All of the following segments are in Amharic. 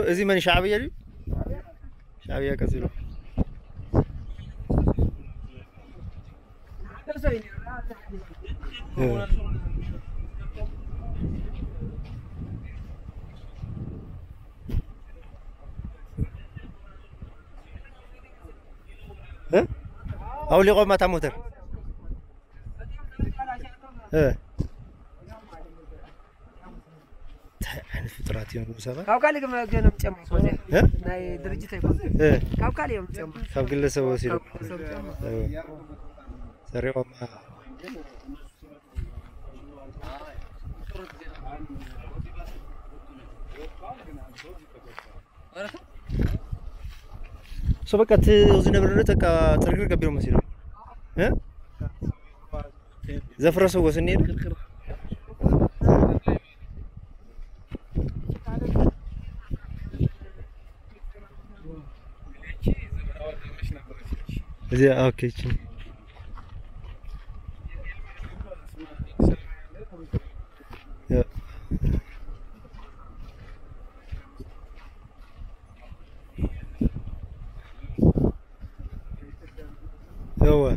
زي من شعبية لي شعبية كثيرة ها أولي قوم ما تعموتر أنا فترات يوم مسافة. كاو كالي كم جنم تجمع كوزي. ناي درجة يكون. كاو كالي يوم تجمع. كاو كله سوى سيرو. سريع ما. سبب كاتي وزن برنامج تكا تركير كبير مسيرو. ها؟ زفرة سوى سنين. زي اوكي يا هو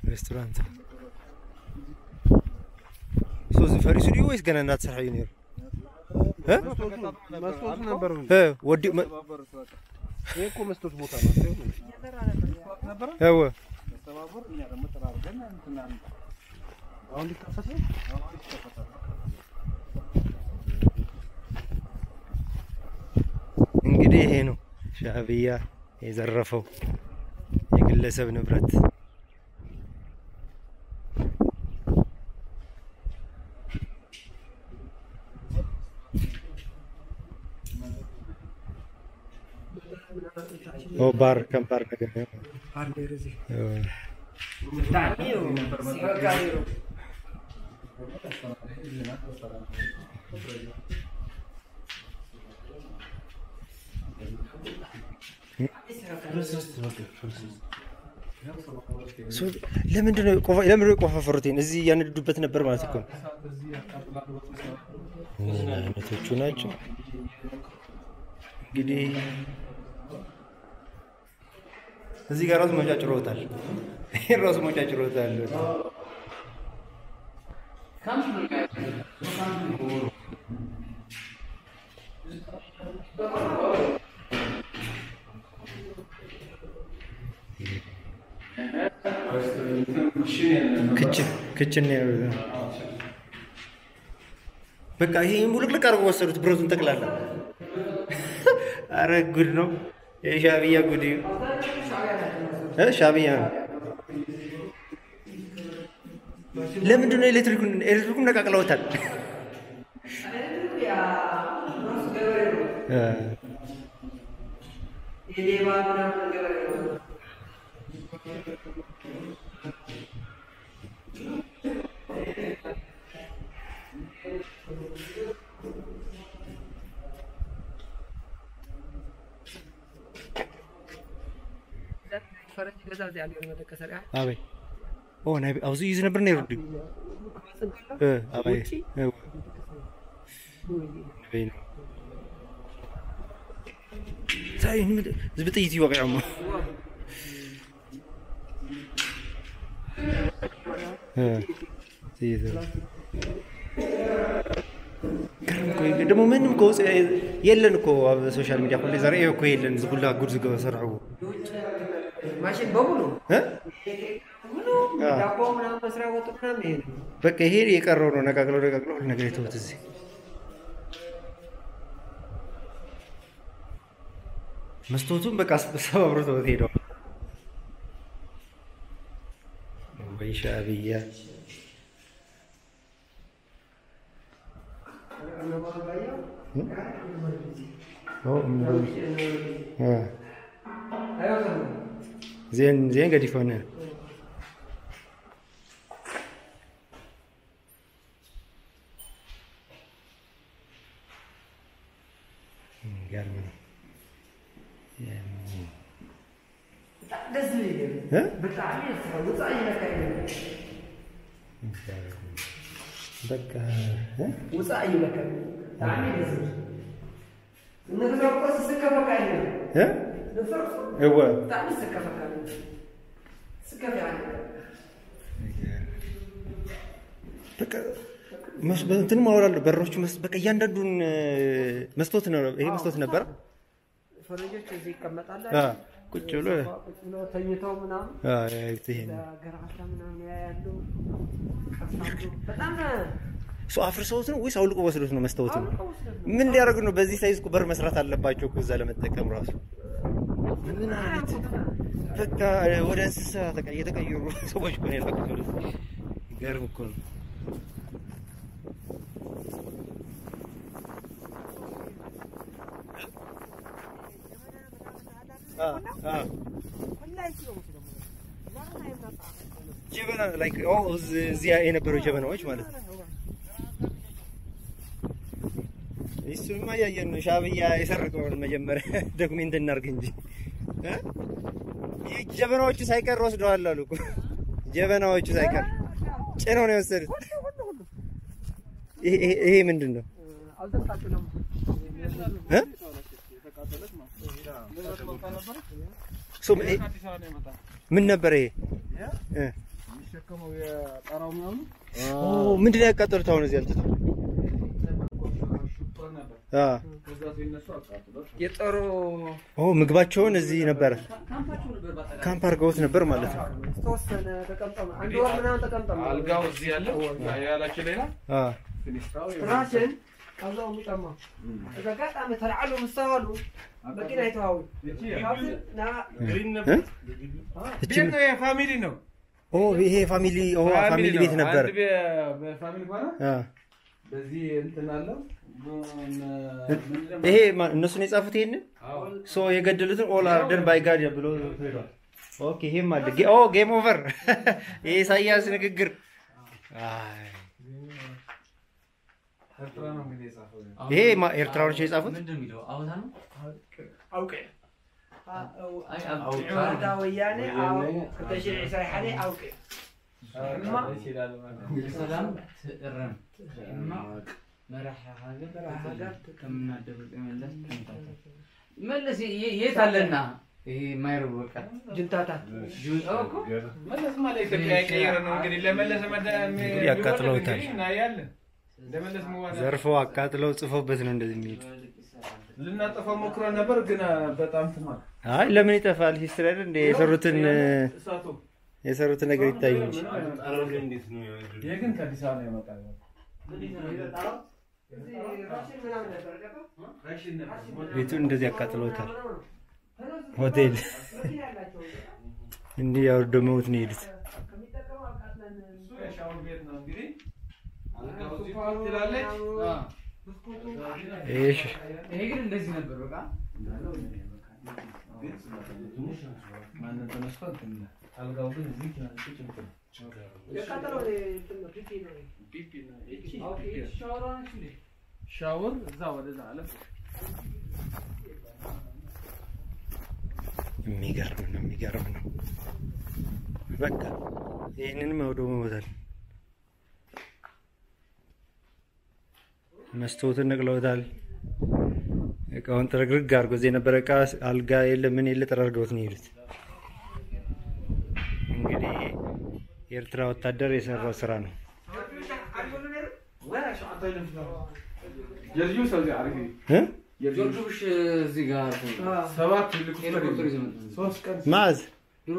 ريستورانت سوزي فارس اليوم كان الناس صحيين ها؟ مسطوط نبرون. ها ودي ما. إيكو مسطوط بوتا. هو. እንግዲህ ይሄ ነው ሻዕቢያ የዘረፈው የግለሰብ ንብረት او بار كم بار ነገር ነው አንዴ ረዚ ለምንድነው ቆፋፈሩትን እዚህ ያነዱበት ነበር ማለት እኮ አይነቶቹ ናቸው እንግዲህ እዚህ ጋር ራሱ መጫጭሮታል ራሱ መጫጭሮታል ክችን ነው በቃ ይሄ ሙልቅልቅ አድርገው ወሰዱት ብረቱን ጠቅላላ አረ ጉድ ነው የሻዕቢያ ጉድ ሻዕቢያ ለምንድን ነው ኤሌክትሪኩን ነቃቅለውታል فرنج جزاز يعني أنا ذكرت أبي أوه نبي أوزي يزن برني يردي أبي نبين ساين زبط يتي واقع عمه تيجي ደግሞ ምንም ኮ የለን እኮ ሶሻል ሚዲያ ሁሉ ዛሬ እኮ የለን ዝጉላ ጉድ ዝገው ሰራው ማሽን በሙሉ ሙሉ ዳቦ ምናምን መስሪያ ወጡ ምናምን ይሄ በቃ ይሄ የቀረው ነው ነቃቅለው ሁሉ ነገር የተውት እዚህ መስቶቱን በቃ ሰባብሮ ተውት ሄደው ወይ ሻዕቢያ زين قاعد يفونها የሚገርም ነው። ደስ ይላል በጣም ያስፈራል። ወጣይ ነካይ በቃ ወጣይ ነካይ ታሚ ደስ ነገርቆስ ስከፈካይ ነፈርሱ እወ ታሚ ስከፈካይ ስከፈካይ በቃ እንትን ማወራለሁ በሮቹ በቃ እያንዳንዱን መስቶት ነው። ይሄ መስቶት ነበር። ፈረጆች እዚህ ይቀመጣሉ። ቁጭ ብሎ ተኝተው ምናምን ይሄን ገራታ ምናምን ያያሉ። በጣም እሱ አፍርሰውት ነው ወይስ አውልቆ ወስዶት ነው? መስታወት ነው ምን ሊያደርጉ ነው? በዚህ ሳይዝ በር መስራት አለባቸው እኮ እዛ ለመጠቀም ራሱ ምን አይነት በቃ ወደ እንስሳ የተቀየሩ ሰዎች እኮ ነው ያላቁት። ገርም እኮ ነው። ጀበና ላይክ እዚያ የነበረው ጀበናዎች ማለት ነው። እሱማ ያየን ነው። ሻዕቢያ የሰረቀውን መጀመሪያ ዶክሜንት እናድርግ እንጂ ይህ ጀበናዎቹ ሳይቀር ወስደዋል አሉ እኮ። ጀበናዎቹ ሳይቀር ጭነው ነው የወሰዱት። ይሄ ምንድን ነው? ምን ነበር ይሄ? ምንድን ነው ያቃጠሉት? አሁን እዚህ አንተ የጦሩ ምግባቸውን እዚህ ነበረ ካምፕ አድርገውት ነበር ማለት ነው። ተወሰነ ተቀምጠው አንድ ወር ምናምን ተቀምጠው አልጋው እዚህ ያለው ያላችሁ ሌላ ራሽን ከዛው የሚጠማ እዛ ጋጣም ተላዓሉ ምስተዋሉ በቂና ይተዋው ና ግሪን ነበር። ቤት ነው የፋሚሊ ነው። ይሄ ፋሚሊ ፋሚሊ ቤት ነበር። በፋሚሊ ባላ በዚህ እንትን አለው። ይሄ እነሱን የጻፉት ይሄን ሶ የገደሉትን ኦል አርደን ባይ ጋድ ብሎ ሄዷል። ኦኬ ይሄም አለ ጌም ኦቨር። ይሄ ኢሳያስ ንግግር ይሄ ኤርትራዎች የጻፉት ምንድን ነው የሚለው? አውታ ነው አውቄ አውቄ ወያኔ ተሽሪዕ ሳይሐኔ አውቄ ሰላም ትእረም እማ መራህ ሀገር ከምናደርግ መለስ የት አለና ይሄ ማይረው በቃ ጅንታታ መለስ ማለት ኢትዮጵያ ቀየረ ነው እንግዲህ ለመለስ ያቃጥለውታል። እናያለን። ለመለስ መዋና ዘርፎ አቃጥለው ጽፎበት ነው እንደዚህ የሚሄድ። ልናጠፋው ሞክሮ ነበር ግን በጣም ተማር። አይ ለምን ይጠፋል? ሂስትሪ አይደል እንደ የሰሩትን ነገር ይታይ እንጂ እንዴት ነው ይሄ ግን ከአዲስ አበባ ነው የመጣው። ቤቱን እንደዚህ ያቃጥለውታል። ሆቴል እንዲህ ያወደመውት ነው የሄዱት። ይሄ ግን እንደዚህ ነበር በቃ ማንን ተነስቷል? አልጋው ግን እዚህ ሻወር እዛ ወደዛ አለ። የሚገርም ነው። በቃ ይሄንንም አውድመውታል። መስታወቱን ነቅለውታል። እቃውን ጥርግርግ አድርጎ እዚህ የነበረ እቃ አልጋ የለ ምን የለ ጠራርገውት ነው የሄዱት። እንግዲህ የኤርትራ ወታደር የሰራው ስራ ነው። ጆርጆሽ እዚህ ጋር ሰባት ሄሊኮፕተር ይዘው ሶስት ቀን ማዝ ድሮ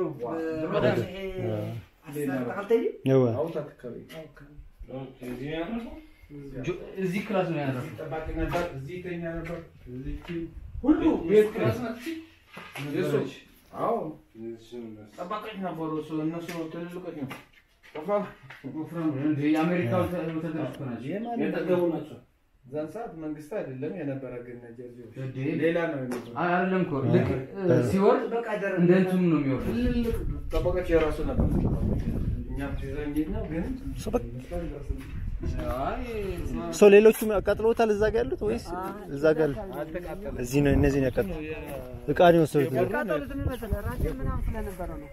እዚህ ክላስ ነው ያለው። ጠባቂ ነበር። እዚህ ተኛ ነበር። እዚህ ሁሉ ቤት ክላስ ነው። እዚህ አዎ ጠባቂዎች ነበሩ። እነሱ ትልልቆች ነው። የአሜሪካ ወታደሮች ናቸው። የጠገቡ ናቸው። እዛን ሰዓት መንግስት አይደለም የነበረ ግን ጀርጂዎች ሌላ ነው የሚለው አይደለም እኮ ልክ ሲወርድ በቃ እንደ እንትኑ ነው የሚወርድ። ጠባቂዎች የራሱ ነበር። ሰው ሌሎቹም ያቃጥለውታል እዛ ጋር ያሉት ወይስ እዛ ጋር እዚህ ነው እነዚህን ያቃጥሉ እቃ ነው ወሰዱት ያቃጠሉት ምን መሰለህ ራሴ ምናምን ስለነበረ ነው